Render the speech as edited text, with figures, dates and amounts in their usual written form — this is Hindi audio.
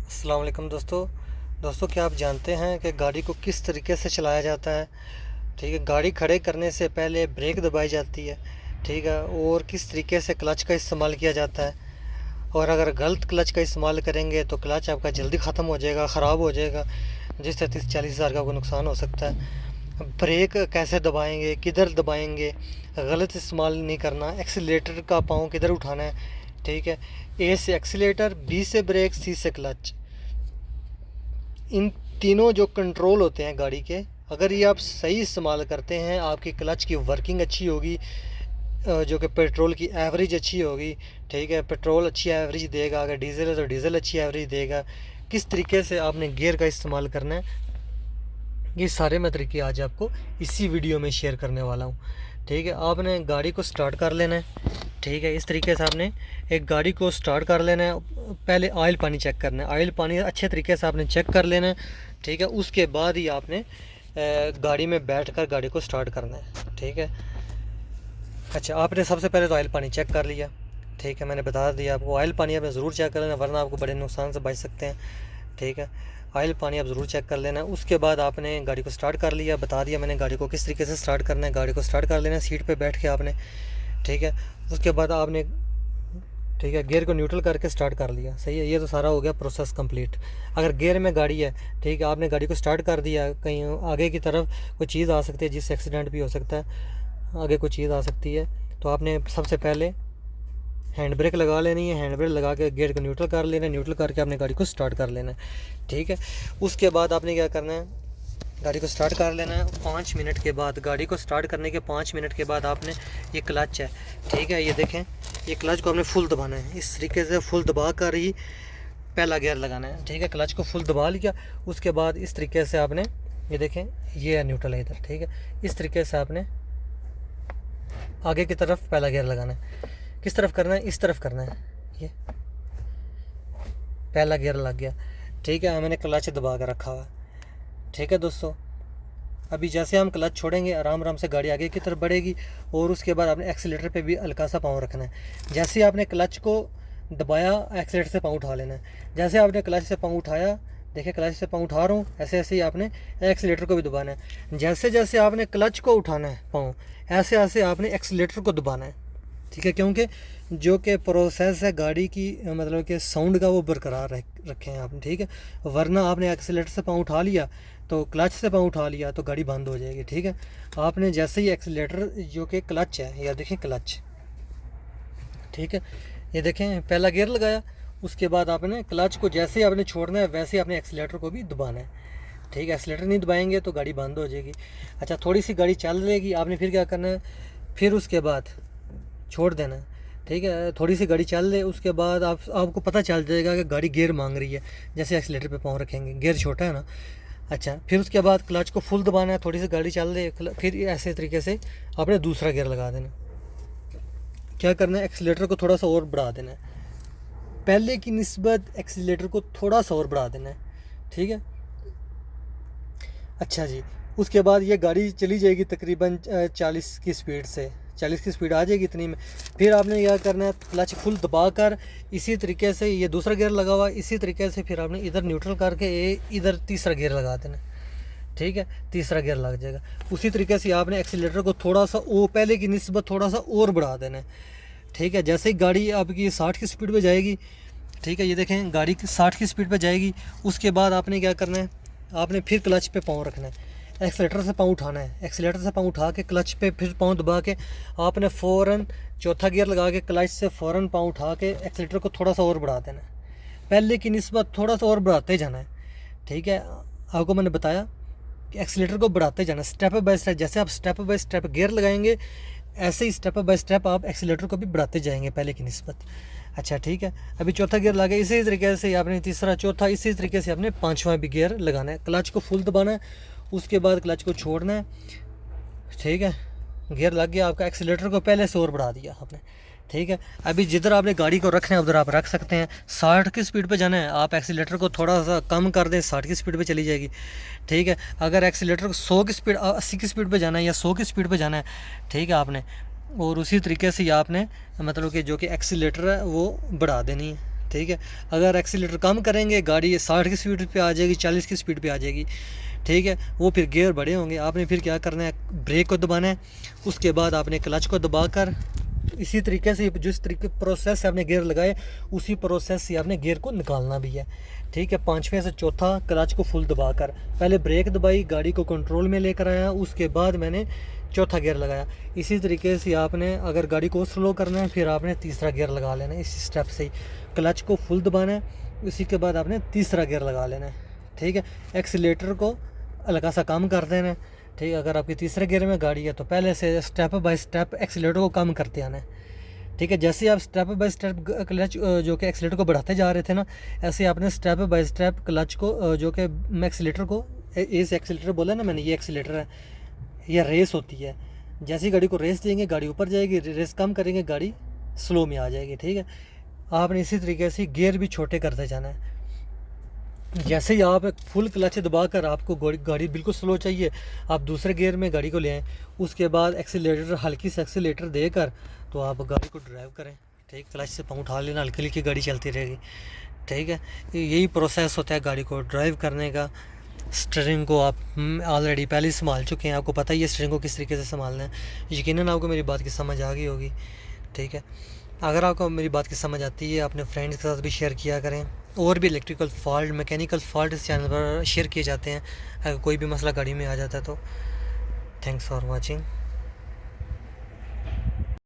अस्सलाम वालेकुम दोस्तों क्या आप जानते हैं कि गाड़ी को किस तरीके से चलाया जाता है। ठीक है, गाड़ी खड़े करने से पहले ब्रेक दबाई जाती है। ठीक है, और किस तरीके से क्लच का इस्तेमाल किया जाता है। और अगर गलत क्लच का इस्तेमाल करेंगे तो क्लच आपका जल्दी ख़त्म हो जाएगा, ख़राब हो जाएगा, जिससे 30-40 हज़ार का आपको नुकसान हो सकता है। ब्रेक कैसे दबाएंगे, किधर दबाएंगे, गलत इस्तेमाल नहीं करना। एक्सीलेटर का पाँव किधर उठाना है। ठीक है, ए से एक्सीलेटर, बी से ब्रेक, सी से क्लच। इन तीनों जो कंट्रोल होते हैं गाड़ी के, अगर ये आप सही इस्तेमाल करते हैं, आपकी क्लच की वर्किंग अच्छी होगी, जो कि पेट्रोल की एवरेज अच्छी होगी। ठीक है, पेट्रोल अच्छी एवरेज देगा, अगर डीजल है तो डीजल अच्छी एवरेज देगा। किस तरीके से आपने गियर का इस्तेमाल करना है, ये सारे मैं तरीके आज आपको इसी वीडियो में शेयर करने वाला हूँ। ठीक है, आपने गाड़ी को स्टार्ट कर लेना है। ठीक है, इस तरीके से आपने एक गाड़ी को स्टार्ट कर लेना है। पहले ऑयल पानी चेक करना है, ऑयल पानी अच्छे तरीके से आपने चेक कर लेना है। ठीक है, उसके बाद ही आपने गाड़ी में बैठकर गाड़ी को स्टार्ट करना है। ठीक है, अच्छा, आपने सबसे पहले तो ऑयल पानी चेक कर लिया। ठीक है, मैंने बता दिया आपको, ऑयल पानी आपने ज़रूर चेक कर लेना, वरना आपको बड़े नुकसान से बच सकते हैं। ठीक है, ऑयल पानी आप ज़रूर चेक कर लेना। उसके बाद आपने गाड़ी को स्टार्ट कर लिया, बता दिया मैंने गाड़ी को किस तरीके से स्टार्ट करना है। गाड़ी को स्टार्ट कर लेना सीट पे बैठ के आपने। ठीक है, उसके बाद आपने, ठीक है, गियर को न्यूट्रल करके स्टार्ट कर लिया। सही है, ये तो सारा हो गया प्रोसेस कंप्लीट। अगर गियर में गाड़ी है, ठीक है, आपने गाड़ी को स्टार्ट कर दिया, कहीं आगे की तरफ कोई चीज़ आ सकती है जिससे एक्सीडेंट भी हो सकता है, आगे कोई चीज़ आ सकती है, तो आपने सबसे पहले हैंड ब्रेक लगा लेनी है। हैंड ब्रेक लगा के गियर को न्यूट्रल कर लेना है, न्यूट्रल करके आपने गाड़ी को स्टार्ट कर लेना है। ठीक है, उसके बाद आपने क्या करना है, गाड़ी को स्टार्ट कर लेना है। 5 मिनट के बाद, गाड़ी को स्टार्ट करने के 5 मिनट के बाद आपने, ये क्लच है, ठीक है, ये देखें, ये क्लच को आपने फुल दबाना है। इस तरीके से फुल दबा कर ही पहला गियर लगाना है। ठीक है, क्लच को फुल दबा लिया, उसके बाद इस तरीके से आपने, ये देखें, ये है न्यूट्रल है इधर। ठीक है, इस तरीके से आपने आगे की तरफ पहला गियर लगाना है। किस तरफ करना है, इस तरफ करना है। ये पहला गियर लग गया। ठीक है, मैंने क्लच दबा कर रखा हुआ। ठीक है दोस्तों, अभी जैसे हम क्लच छोड़ेंगे, आराम आराम से गाड़ी आगे की तरफ बढ़ेगी। और उसके बाद आपने एक्सीलेटर पे भी हल्का सा पाँव रखना है। जैसे आपने क्लच को दबाया, एक्सीलेटर से पाँव उठा लेना है। जैसे आपने क्लच से पाँव उठाया, देखिए क्लच से पाँव उठा रहा हूँ, ऐसे ऐसे ही आपने एक्सीलेटर को भी दबाना है। जैसे जैसे आपने क्लच को उठाना है पाँव, ऐसे ऐसे आपने एक्सीलेटर को दबाना है। ठीक है, क्योंकि जो कि प्रोसेस है गाड़ी की, मतलब कि साउंड का, वो बरकरार रखें आपने। ठीक है, वरना आपने एक्सीलेटर से पाँव उठा लिया, तो क्लच से पाँव उठा लिया तो गाड़ी बंद हो जाएगी। ठीक है, आपने जैसे ही एक्सीलेटर, जो कि क्लच है, या देखें क्लच, ठीक है, ये देखें पहला गियर लगाया, उसके बाद आपने क्लच को जैसे ही आपने छोड़ना है, वैसे ही आपने एक्सीलेटर को भी दबाना है। ठीक है, एक्सीलेटर नहीं दबाएंगे तो गाड़ी बंद हो जाएगी। अच्छा, थोड़ी सी गाड़ी चल लेगी, आपने फिर क्या करना है, फिर उसके बाद छोड़ देना है। ठीक है, थोड़ी सी गाड़ी चल ले, उसके बाद आपको पता चल जाएगा कि गाड़ी गियर मांग रही है। जैसे एक्सीलेटर पे पाँव रखेंगे, गियर छोटा है ना। अच्छा, फिर उसके बाद क्लच को फुल दबाना है, थोड़ी सी गाड़ी चल दे, फिर ऐसे तरीके से आपने दूसरा गियर लगा देना। क्या करना है, एक्सीलेटर को थोड़ा सा और बढ़ा देना है, पहले की निस्बत एक्सीलेटर को थोड़ा सा और बढ़ा देना है। ठीक है, अच्छा जी, उसके बाद ये गाड़ी चली जाएगी तकरीबन 40 की स्पीड से, 40 की स्पीड आ जाएगी इतनी में। फिर आपने क्या करना है, क्लच फुल दबा कर इसी तरीके से, ये दूसरा गियर लगा हुआ, इसी तरीके से फिर आपने इधर न्यूट्रल करके इधर तीसरा गियर लगा देना। ठीक है, तीसरा गियर लग जाएगा। उसी तरीके से आपने एक्सीलेटर को थोड़ा सा, वो पहले की निस्बत थोड़ा सा और बढ़ा देना है। ठीक है, जैसे ही गाड़ी आपकी 60 की स्पीड पे जाएगी, ठीक है, ये देखें गाड़ी 60 की स्पीड पे जाएगी, उसके बाद आपने क्या करना है, आपने फिर क्लच पे पाँव रखना है, एक्सीलेटर से पाँव उठाना है। एक्सीलेटर से पाँव उठा के क्लच पे फिर पाँव दबा के आपने फ़ौरन चौथा गियर लगा के क्लच से फ़ौरन पाँव उठा के एक्सीलेटर को थोड़ा सा और बढ़ा देना है, पहले की निस्बत थोड़ा सा और बढ़ाते जाना है। ठीक है, आपको मैंने बताया कि एक्सीलेटर को बढ़ाते जाना, स्टेप बाय स्टेप। जैसे आप स्टेप बाय स्टेप गियर लगाएंगे, ऐसे ही स्टेप बाय स्टेप आप एक्सीलेटर को भी बढ़ाते जाएंगे पहले की निस्बत। अच्छा, ठीक है, अभी चौथा गियर लगा, इसी तरीके से आपने तीसरा, चौथा, इसी तरीके से आपने पाँचवा भी गियर लगाना है। क्लच को फुल दबाना है, उसके बाद क्लच को छोड़ना है। ठीक है, गियर लग गया आपका, एक्सीलेटर को पहले से और बढ़ा दिया आपने। ठीक है, अभी जिधर आपने गाड़ी को रखना है उधर आप रख सकते हैं। 60 की स्पीड पे जाना है, आप एक्सीलेटर को थोड़ा सा कम कर दें, 60 की स्पीड पे चली जाएगी। ठीक है, अगर एक्सीलेटर को 100 की स्पीड, 80 की स्पीड पे जाना है या 100 की स्पीड पे जाना है, ठीक है, आपने, और उसी तरीके से आपने, मतलब कि जो कि एक्सीलेटर है वो बढ़ा देनी है। ठीक है। अगर एक्सीलेटर कम करेंगे गाड़ी 60 की स्पीड पे आ जाएगी, 40 की स्पीड पे आ जाएगी, ठीक है। वो फिर गियर बड़े होंगे। आपने फिर क्या करना है, ब्रेक को दबाना है, उसके बाद आपने क्लच को दबाकर इसी तरीके से जिस तरीके प्रोसेस से आपने गियर लगाए उसी प्रोसेस से आपने गियर को निकालना भी है, ठीक है। पांचवें से चौथा क्लच को फुल दबाकर पहले ब्रेक दबाई, गाड़ी को कंट्रोल में लेकर आया, उसके बाद मैंने चौथा गियर लगाया। इसी तरीके से आपने अगर गाड़ी को स्लो करना है फिर आपने तीसरा गियर लगा लेना है। इस स्टेप से ही क्लच को फुल दबाना है, उसी के बाद आपने तीसरा गियर लगा लेना है, ठीक है। एक्सीलेटर को हल्का सा कम कर देना है, ठीक है। अगर आपकी तीसरे गियर में गाड़ी है तो पहले से स्टेप बाय स्टेप एक्सीलेटर को कम करते आना है, ठीक है। जैसे आप स्टेप बाय स्टेप क्लच जो कि एक्सीलेटर को बढ़ाते जा रहे थे ना, ऐसे आपने स्टेप बाय स्टेप क्लच को जो कि एक्सीलेटर को इस एक्सीलेटर बोला ना मैंने, ये एक्सीलेटर है, ये रेस होती है। जैसी गाड़ी को रेस देंगे गाड़ी ऊपर जाएगी, रेस कम करेंगे गाड़ी स्लो में आ जाएगी, ठीक है। आपने इसी तरीके से गियर भी छोटे करते जाना है। जैसे ही आप फुल क्लच दबाकर आपको गाड़ी बिल्कुल स्लो चाहिए, आप दूसरे गियर में गाड़ी को ले आएँ, उसके बाद एक्सीलेटर हल्की से एक्सीलेटर देकर तो आप गाड़ी को ड्राइव करें, ठीक। क्लच से पाँव उठा लेना, हल्की हल्की गाड़ी चलती रहेगी, ठीक है। यही प्रोसेस होता है गाड़ी को ड्राइव करने का। स्टीयरिंग को आप ऑलरेडी पहले ही संभाल चुके हैं, आपको पता ही है स्टीयरिंग को किस तरीके से संभालना है। यकीनन आपको मेरी बात की समझ आ गई होगी, ठीक है। अगर आपको मेरी बात की समझ आती है अपने फ्रेंड्स के साथ भी शेयर किया करें। और भी इलेक्ट्रिकल फॉल्ट, मैकेनिकल फॉल्ट इस चैनल पर शेयर किए जाते हैं, अगर कोई भी मसला गाड़ी में आ जाता है तो। Thanks for watching.